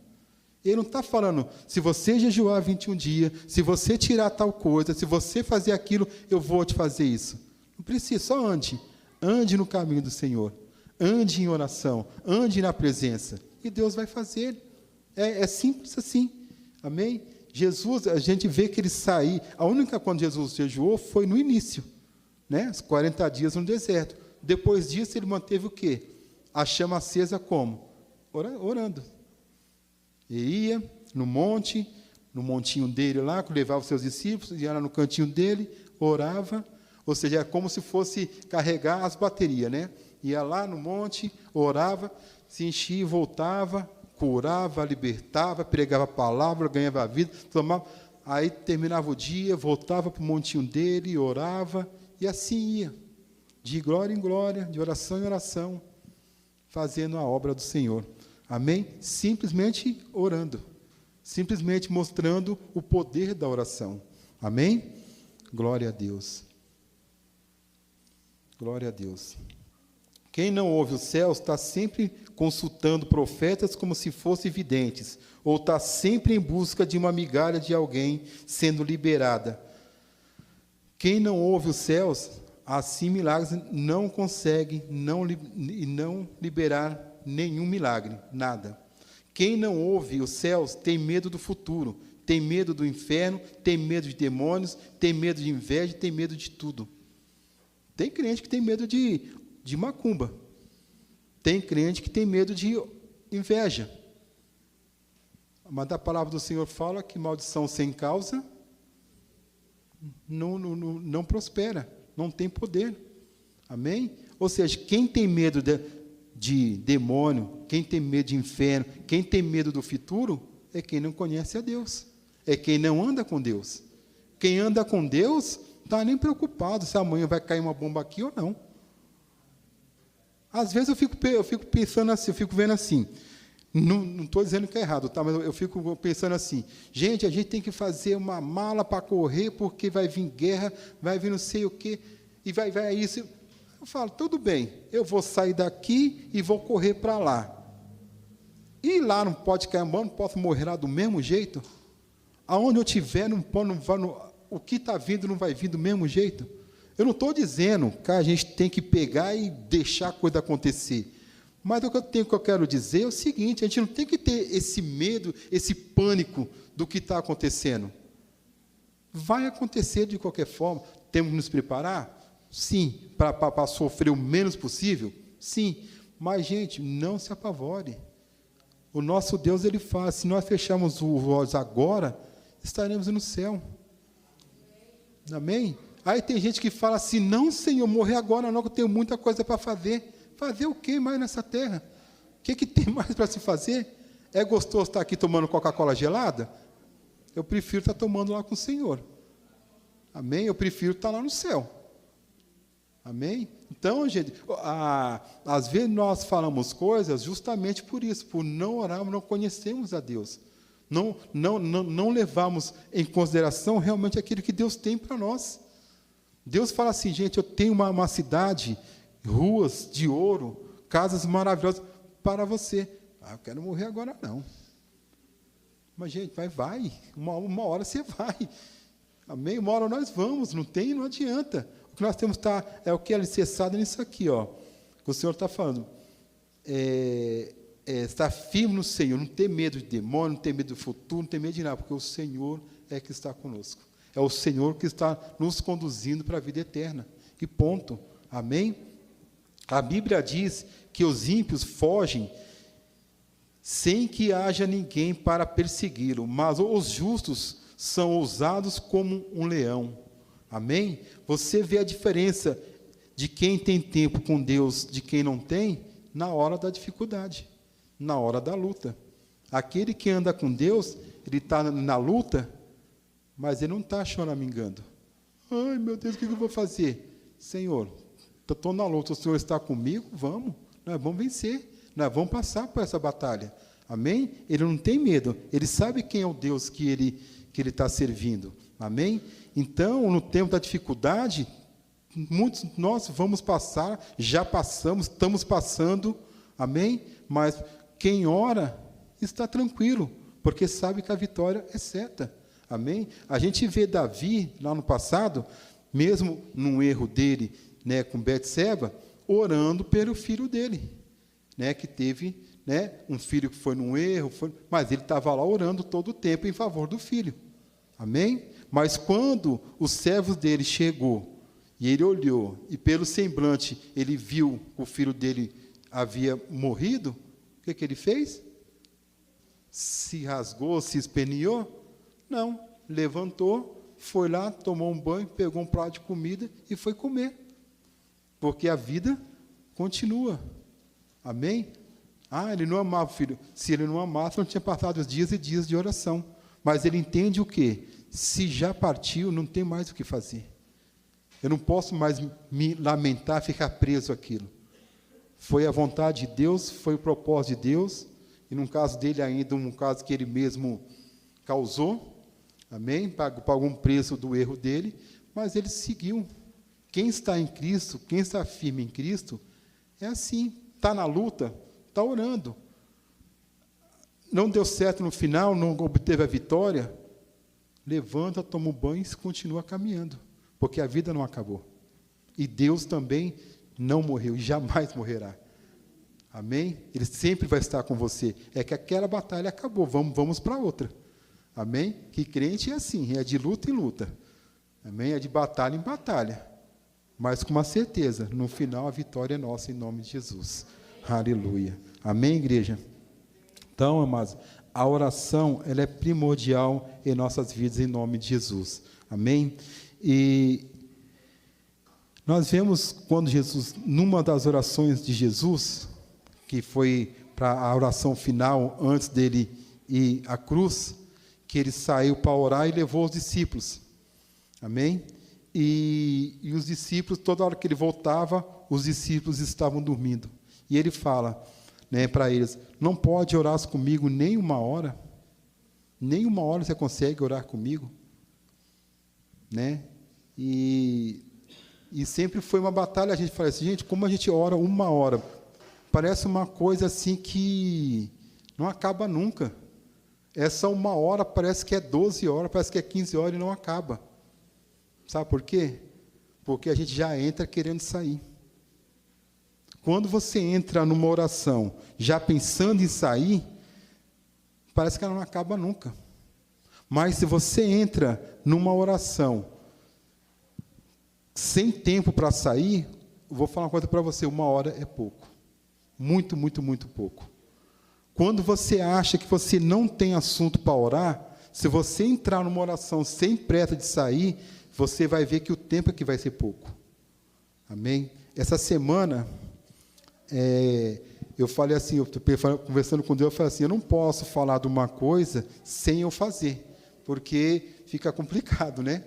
Ele não está falando, se você jejuar 21 dias, se você tirar tal coisa, se você fazer aquilo, eu vou te fazer isso. Não precisa, só ande. Ande no caminho do Senhor. Ande em oração, ande na presença. E Deus vai fazer. É simples assim. Amém? Jesus, a gente vê que ele saiu, a única quando Jesus jejuou foi no início, né? Os 40 dias no deserto. Depois disso, ele manteve o quê? A chama acesa como? Orando. Ele ia no montinho dele lá, que levava os seus discípulos, ia lá no cantinho dele, orava, ou seja, é como se fosse carregar as baterias, né? Ia lá no monte, orava, se enchia e voltava, curava, libertava, pregava a palavra, ganhava a vida, tomava, aí terminava o dia, voltava para o montinho dele, orava, e assim ia, de glória em glória, de oração em oração, fazendo a obra do Senhor. Amém? Simplesmente orando, simplesmente mostrando o poder da oração. Amém? Glória a Deus. Glória a Deus. Quem não ouve os céus está sempre consultando profetas como se fossem videntes, ou está sempre em busca de uma migalha de alguém sendo liberada. Quem não ouve os céus, assim milagres não consegue não liberar nenhum milagre, nada. Quem não ouve os céus tem medo do futuro, tem medo do inferno, tem medo de demônios, tem medo de inveja, tem medo de tudo. Tem crente que tem medo de macumba. Tem crente que tem medo de inveja. Mas a palavra do Senhor fala que maldição sem causa não prospera, não tem poder. Amém? Ou seja, quem tem medo de demônio, quem tem medo de inferno, quem tem medo do futuro, é quem não conhece a Deus. É quem não anda com Deus. Quem anda com Deus não está nem preocupado se amanhã vai cair uma bomba aqui ou não. Às vezes eu fico pensando assim, eu fico vendo assim, não estou dizendo que é errado, tá? Mas eu fico pensando assim, gente, a gente tem que fazer uma mala para correr, porque vai vir guerra, vai vir não sei o quê, e vai isso. Eu falo, tudo bem, eu vou sair daqui e vou correr para lá. E lá não pode cair uma bomba, não posso morrer lá do mesmo jeito? Aonde eu estiver, o que está vindo não vai vir do mesmo jeito? Eu não estou dizendo que a gente tem que pegar e deixar a coisa acontecer. Mas o que eu quero dizer é o seguinte, a gente não tem que ter esse medo, esse pânico do que está acontecendo. Vai acontecer de qualquer forma. Temos que nos preparar? Sim. Para sofrer o menos possível? Sim. Mas, gente, não se apavore. O nosso Deus, Ele faz. Se nós fecharmos os olhos agora, estaremos no céu. Amém? Aí tem gente que fala assim, não, Senhor, morrer agora não, que eu tenho muita coisa para fazer. Fazer o que mais nessa terra? O que tem mais para se fazer? É gostoso estar aqui tomando Coca-Cola gelada? Eu prefiro estar tomando lá com o Senhor. Amém? Eu prefiro estar lá no céu. Amém? Então, gente, às vezes nós falamos coisas justamente por isso, por não orarmos, não conhecemos a Deus. não levarmos em consideração realmente aquilo que Deus tem para nós. Deus fala assim, gente, eu tenho uma cidade, ruas de ouro, casas maravilhosas para você. Eu quero morrer agora, não. Mas, gente, vai. Uma hora você vai. Amém? Uma hora nós vamos, não adianta. O que nós temos é o que é alicerçado nisso aqui, ó, que o Senhor está falando. Estar firme no Senhor, não ter medo de demônio, não ter medo do futuro, não ter medo de nada, porque o Senhor é que está conosco. É o Senhor que está nos conduzindo para a vida eterna. E ponto. Amém? A Bíblia diz que os ímpios fogem sem que haja ninguém para persegui-lo, mas os justos são ousados como um leão. Amém? Você vê a diferença de quem tem tempo com Deus, de quem não tem, na hora da dificuldade, na hora da luta. Aquele que anda com Deus, ele está na luta, mas ele não está choramingando. Ai, meu Deus, o que eu vou fazer? Senhor, estou na luta, o Senhor está comigo? Vamos, nós vamos vencer, nós vamos passar por essa batalha. Amém? Ele não tem medo, ele sabe quem é o Deus que ele está servindo. Amém? Então, no tempo da dificuldade, muitos nós vamos passar, já passamos, estamos passando, amém? Mas quem ora está tranquilo, porque sabe que a vitória é certa. Amém? A gente vê Davi, lá no passado, mesmo num erro dele, né, com Betseba, orando pelo filho dele, né, que teve, né, um filho que foi num erro, mas ele estava lá orando todo o tempo em favor do filho. Amém? Mas quando os servos dele chegou, e ele olhou, e pelo semblante ele viu que o filho dele havia morrido, o que ele fez? Se rasgou, se esperneou? Não, levantou, foi lá, tomou um banho, pegou um prato de comida e foi comer. Porque a vida continua. Amém? Ele não amava o filho. Se ele não amasse, não tinha passado os dias e dias de oração. Mas ele entende o quê? Se já partiu, não tem mais o que fazer. Eu não posso mais me lamentar, ficar preso àquilo. Foi a vontade de Deus, foi o propósito de Deus, e no caso dele ainda, um caso que ele mesmo causou, amém? Pagou um preço do erro dele, mas ele seguiu. Quem está em Cristo, quem está firme em Cristo, é assim, está na luta, está orando. Não deu certo no final, não obteve a vitória, levanta, toma um banho e continua caminhando, porque a vida não acabou. E Deus também não morreu e jamais morrerá. Amém? Ele sempre vai estar com você. É que aquela batalha acabou, vamos para outra. Amém? Que crente é assim, é de luta em luta. Amém? É de batalha em batalha. Mas com uma certeza, no final a vitória é nossa em nome de Jesus. Aleluia. Amém, igreja? Então, amados, a oração ela é primordial em nossas vidas em nome de Jesus. Amém? E nós vemos quando Jesus, numa das orações de Jesus, que foi para a oração final, antes dele ir à cruz, que ele saiu para orar e levou os discípulos. Amém? E os discípulos, toda hora que ele voltava, os discípulos estavam dormindo. E ele fala, né, para eles, não pode orar comigo nem uma hora? Nem uma hora você consegue orar comigo? Né? E sempre foi uma batalha, a gente fala assim, gente, como a gente ora uma hora? Parece uma coisa assim que não acaba nunca. Essa uma hora parece que é 12 horas, parece que é 15 horas e não acaba. Sabe por quê? Porque a gente já entra querendo sair. Quando você entra numa oração já pensando em sair, parece que ela não acaba nunca. Mas se você entra numa oração sem tempo para sair, eu vou falar uma coisa para você, uma hora é pouco. Muito, muito, muito pouco. Quando você acha que você não tem assunto para orar, se você entrar numa oração sem pressa de sair, você vai ver que o tempo é que vai ser pouco. Amém? Essa semana, eu falei assim, eu estou conversando com Deus, eu falei assim, eu não posso falar de uma coisa sem eu fazer, porque fica complicado, né?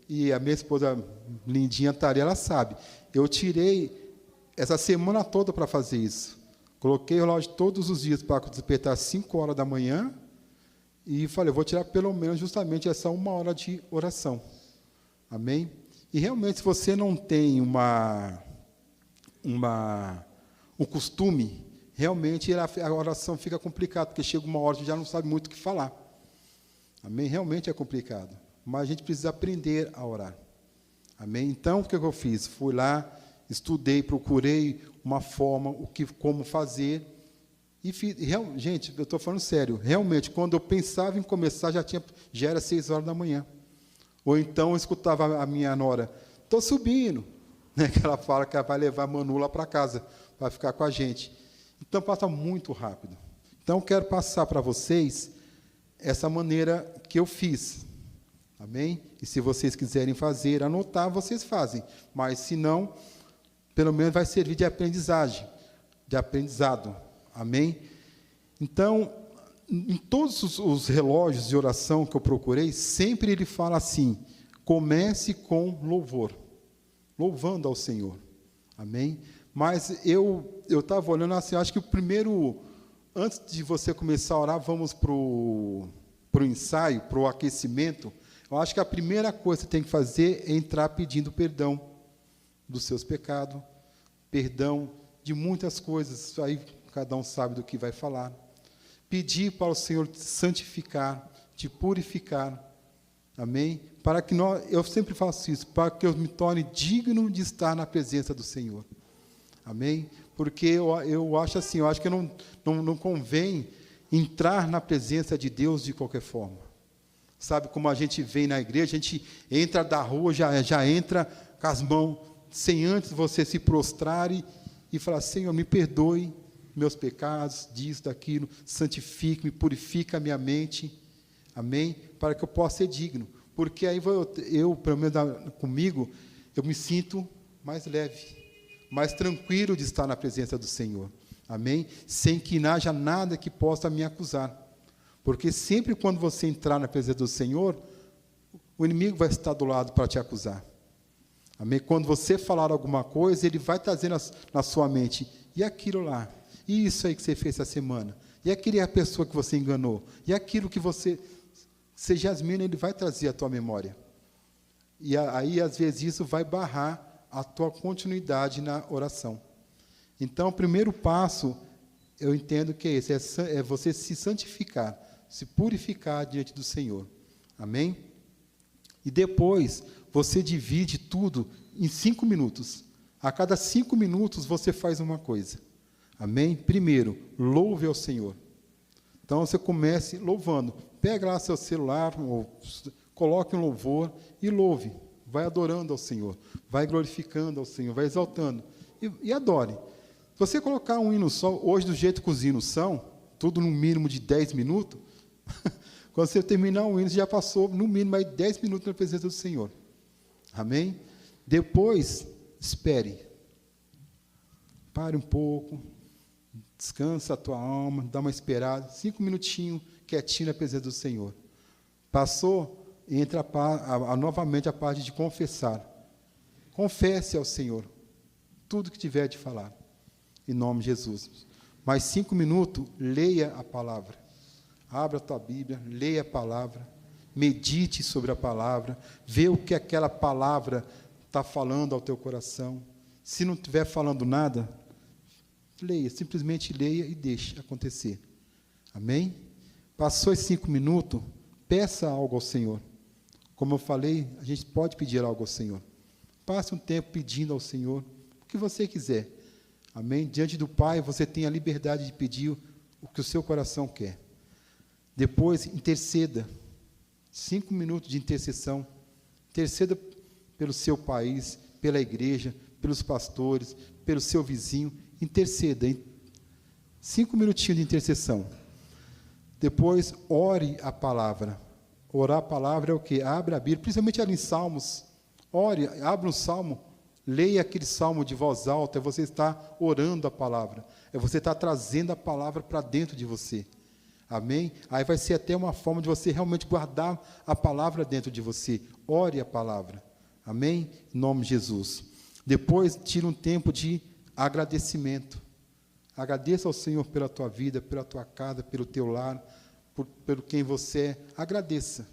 E a minha esposa, lindinha, Thalia, ela sabe. Eu tirei essa semana toda para fazer isso. Coloquei o relógio todos os dias para despertar às 5 horas da manhã E falei, eu vou tirar pelo menos justamente essa 1 hora de oração. Amém? E realmente, se você não tem o costume, realmente a oração fica complicada, porque chega uma hora que já não sabe muito o que falar. Amém? Realmente é complicado. Mas a gente precisa aprender a orar. Amém? Então, o que eu fiz? Fui lá, estudei, procurei uma forma, como fazer. E fiz, gente, eu estou falando sério. Realmente, quando eu pensava em começar, já era 6 horas da manhã. Ou então eu escutava a minha nora, estou subindo. Né, que ela fala que ela vai levar a Manu lá para casa, para ficar com a gente. Então, passa muito rápido. Então, eu quero passar para vocês essa maneira que eu fiz. Amém? E se vocês quiserem fazer, anotar, vocês fazem. Mas, se não, pelo menos vai servir de aprendizagem, de aprendizado. Amém? Então, em todos os relógios de oração que eu procurei, sempre ele fala assim, comece com louvor, louvando ao Senhor. Amém? Mas eu estava olhando assim, acho que o primeiro, antes de você começar a orar, vamos para o ensaio, para o aquecimento. Eu acho que a primeira coisa que você tem que fazer é entrar pedindo perdão dos seus pecados, perdão de muitas coisas, aí cada um sabe do que vai falar. Pedir para o Senhor te santificar, te purificar. Amém? Para que eu sempre faço isso, para que eu me torne digno de estar na presença do Senhor. Amém? Porque eu acho assim, eu acho que não convém entrar na presença de Deus de qualquer forma. Sabe como a gente vem na igreja, a gente entra da rua, já entra com as mãos, sem antes você se prostrar e falar, Senhor, me perdoe meus pecados, disso, daquilo, santifique-me, purifica a minha mente, amém? Para que eu possa ser digno, porque aí eu pelo menos comigo, eu me sinto mais leve, mais tranquilo de estar na presença do Senhor, amém? Sem que haja nada que possa me acusar, porque sempre quando você entrar na presença do Senhor, o inimigo vai estar do lado para te acusar, amém? Quando você falar alguma coisa, ele vai trazendo na sua mente, e aquilo lá? E isso aí que você fez essa semana? E aquela pessoa que você enganou? E aquilo que você Jasmine, ele vai trazer à tua memória. E aí, às vezes, isso vai barrar a tua continuidade na oração. Então, o primeiro passo, eu entendo que é esse, é você se santificar, se purificar diante do Senhor. Amém? E depois, você divide tudo em 5 minutos. A cada 5 minutos, você faz uma coisa. Amém? Primeiro, louve ao Senhor. Então, você comece louvando. Pega lá seu celular, ou coloque um louvor e louve. Vai adorando ao Senhor. Vai glorificando ao Senhor. Vai exaltando. E adore. Se você colocar um hino só, hoje, do jeito que os hinos são, tudo no mínimo de 10 minutos, quando você terminar um hino, você já passou, no mínimo, aí 10 minutos na presença do Senhor. Amém? Depois, espere. Pare um pouco. Descansa a tua alma, dá uma esperada, 5 minutinhos, quietinho na presença do Senhor. Passou, entra novamente a parte de confessar. Confesse ao Senhor tudo que tiver de falar, em nome de Jesus. Mais 5 minutos, leia a palavra. Abra a tua Bíblia, leia a palavra, medite sobre a palavra, vê o que aquela palavra está falando ao teu coração. Se não estiver falando nada, leia, simplesmente leia e deixe acontecer. Amém? Passou esses 5 minutos, peça algo ao Senhor. Como eu falei, a gente pode pedir algo ao Senhor. Passe um tempo pedindo ao Senhor o que você quiser. Amém? Diante do Pai, você tem a liberdade de pedir o que o seu coração quer. Depois, interceda. 5 minutos de intercessão. Interceda pelo seu país, pela igreja, pelos pastores, pelo seu vizinho. Interceda. 5 minutinhos de intercessão. Depois, ore a palavra. Orar a palavra é o quê? Abra a Bíblia, principalmente ali em Salmos. Ore, abra um salmo, leia aquele salmo de voz alta, é você estar orando a palavra. É você estar trazendo a palavra para dentro de você. Amém? Aí vai ser até uma forma de você realmente guardar a palavra dentro de você. Ore a palavra. Amém? Em nome de Jesus. Depois, tira um tempo de agradecimento. Agradeça ao Senhor pela tua vida, pela tua casa, pelo teu lar, pelo quem você é, agradeça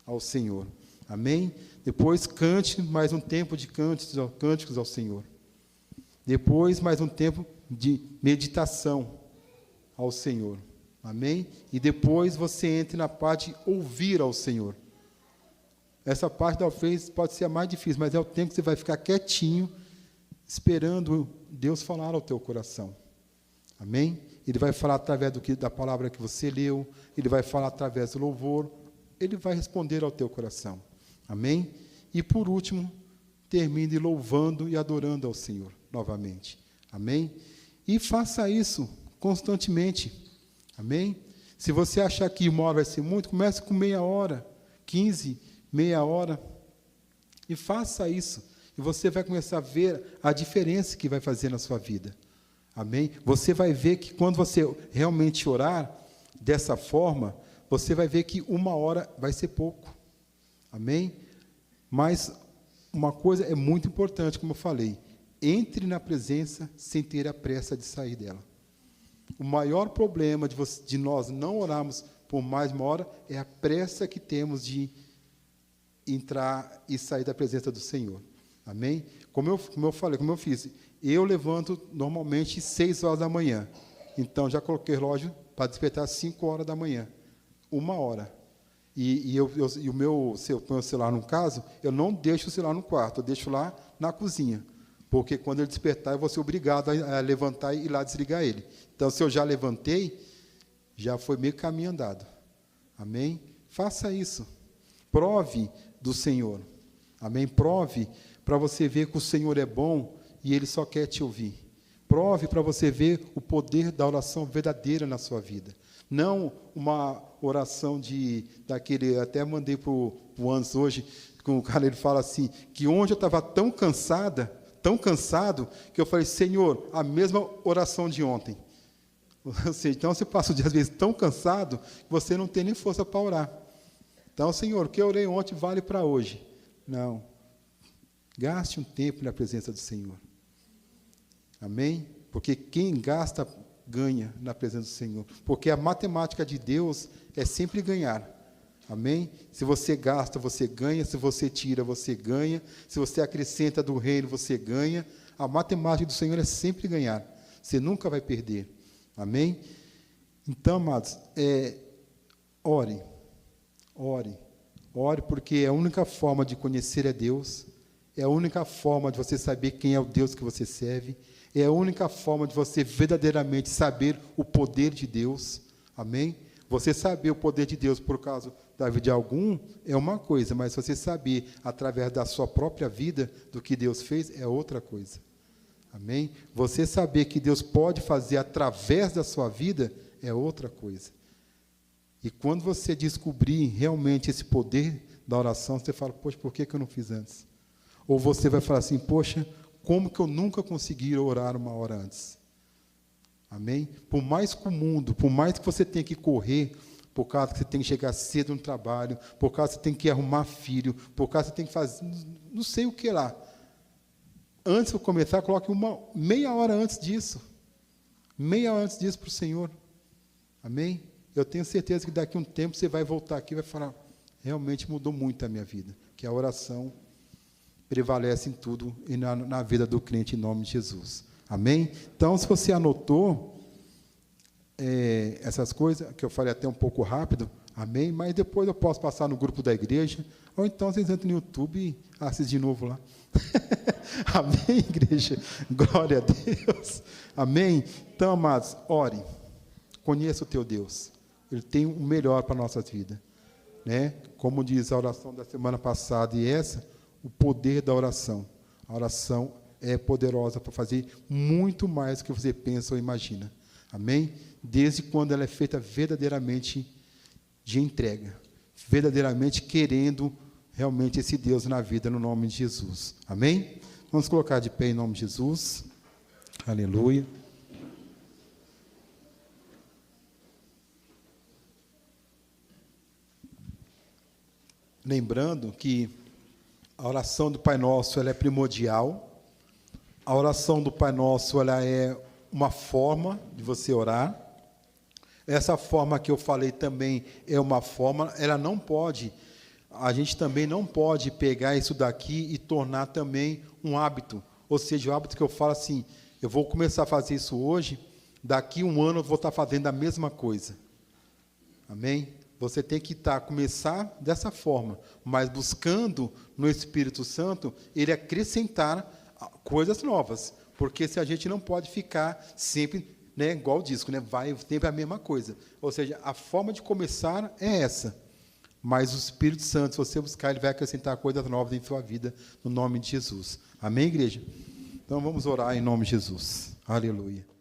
ao Senhor. Amém? Depois cante mais um tempo de cânticos ao Senhor. Depois mais um tempo de meditação ao Senhor. Amém? E depois você entre na parte de ouvir ao Senhor. Essa parte talvez pode ser a mais difícil, mas é o tempo que você vai ficar quietinho, esperando Deus falar ao teu coração. Amém? Ele vai falar através da palavra que você leu, ele vai falar através do louvor, ele vai responder ao teu coração. Amém? E por último, termine louvando e adorando ao Senhor novamente. Amém? E faça isso constantemente. Amém? Se você achar que uma hora vai ser muito, comece com meia hora, 15, meia hora, e faça isso. E você vai começar a ver a diferença que vai fazer na sua vida. Amém? Você vai ver que quando você realmente orar dessa forma, você vai ver que uma hora vai ser pouco. Amém? Mas uma coisa é muito importante, como eu falei, entre na presença sem ter a pressa de sair dela. O maior problema de nós não orarmos por mais uma hora é a pressa que temos de entrar e sair da presença do Senhor. Amém? Como eu falei, como eu fiz, eu levanto normalmente 6 horas da manhã. Então, já coloquei o relógio para despertar às 5 horas da manhã. 1 hora. E o meu celular, no caso, eu não deixo o celular no quarto, eu deixo lá na cozinha. Porque quando ele despertar, eu vou ser obrigado a levantar e ir lá desligar ele. Então, se eu já levantei, já foi meio caminho andado. Amém? Faça isso. Prove do Senhor. Amém? Prove para você ver que o Senhor é bom e Ele só quer te ouvir. Prove para você ver o poder da oração verdadeira na sua vida. Não uma oração daquele, até mandei para o Anderson hoje, com o cara, ele fala assim, que onde eu estava tão cansado, que eu falei, Senhor, a mesma oração de ontem. Então, você passa o dia, às vezes, tão cansado, que você não tem nem força para orar. Então, Senhor, o que eu orei ontem vale para hoje. Não. Gaste um tempo na presença do Senhor. Amém? Porque quem gasta, ganha na presença do Senhor. Porque a matemática de Deus é sempre ganhar. Amém? Se você gasta, você ganha. Se você tira, você ganha. Se você acrescenta do reino, você ganha. A matemática do Senhor é sempre ganhar. Você nunca vai perder. Amém? Então, amados, ore. Ore. Ore, porque é a única forma de conhecer a Deus. É a única forma de você saber quem é o Deus que você serve. É a única forma de você verdadeiramente saber o poder de Deus. Amém? Você saber o poder de Deus por causa da vida de algum é uma coisa, mas você saber através da sua própria vida do que Deus fez é outra coisa. Amém? Você saber que Deus pode fazer através da sua vida é outra coisa. E quando você descobrir realmente esse poder da oração, você fala, poxa, por que eu não fiz antes? Ou você vai falar assim, poxa, como que eu nunca consegui orar uma hora antes? Amém? Por mais que o mundo, por mais que você tenha que correr, por causa que você tem que chegar cedo no trabalho, por causa que você tem que arrumar filho, por causa que você tem que fazer, não sei o que lá. Antes de começar, coloque meia hora antes disso. Meia hora antes disso para o Senhor. Amém? Eu tenho certeza que daqui a um tempo você vai voltar aqui e vai falar, realmente mudou muito a minha vida, que a oração prevalece em tudo e na vida do crente em nome de Jesus. Amém? Então, se você anotou essas coisas, que eu falei até um pouco rápido, amém? Mas depois eu posso passar no grupo da igreja, ou então vocês entram no YouTube e assistem de novo lá. Amém, igreja? Glória a Deus. Amém? Então, amados, ore. Conheça o teu Deus. Ele tem o melhor para a nossa vida. Né? Como diz a oração da semana passada e essa, o poder da oração. A oração é poderosa para fazer muito mais do que você pensa ou imagina. Amém? Desde quando ela é feita verdadeiramente de entrega. Verdadeiramente querendo realmente esse Deus na vida, no nome de Jesus. Amém? Vamos colocar de pé em nome de Jesus. Aleluia. Lembrando que a oração do Pai Nosso ela é primordial. A oração do Pai Nosso ela é uma forma de você orar. Essa forma que eu falei também é uma forma, ela não pode, a gente também não pode pegar isso daqui e tornar também um hábito. Ou seja, o hábito que eu falo assim, eu vou começar a fazer isso hoje, daqui 1 ano eu vou estar fazendo a mesma coisa. Amém? Você tem que começar dessa forma, mas buscando no Espírito Santo, ele acrescentar coisas novas. Porque se a gente não pode ficar sempre, né, igual o disco, né, vai sempre a mesma coisa. Ou seja, a forma de começar é essa. Mas o Espírito Santo, se você buscar, ele vai acrescentar coisas novas em sua vida, no nome de Jesus. Amém, igreja? Então vamos orar em nome de Jesus. Aleluia.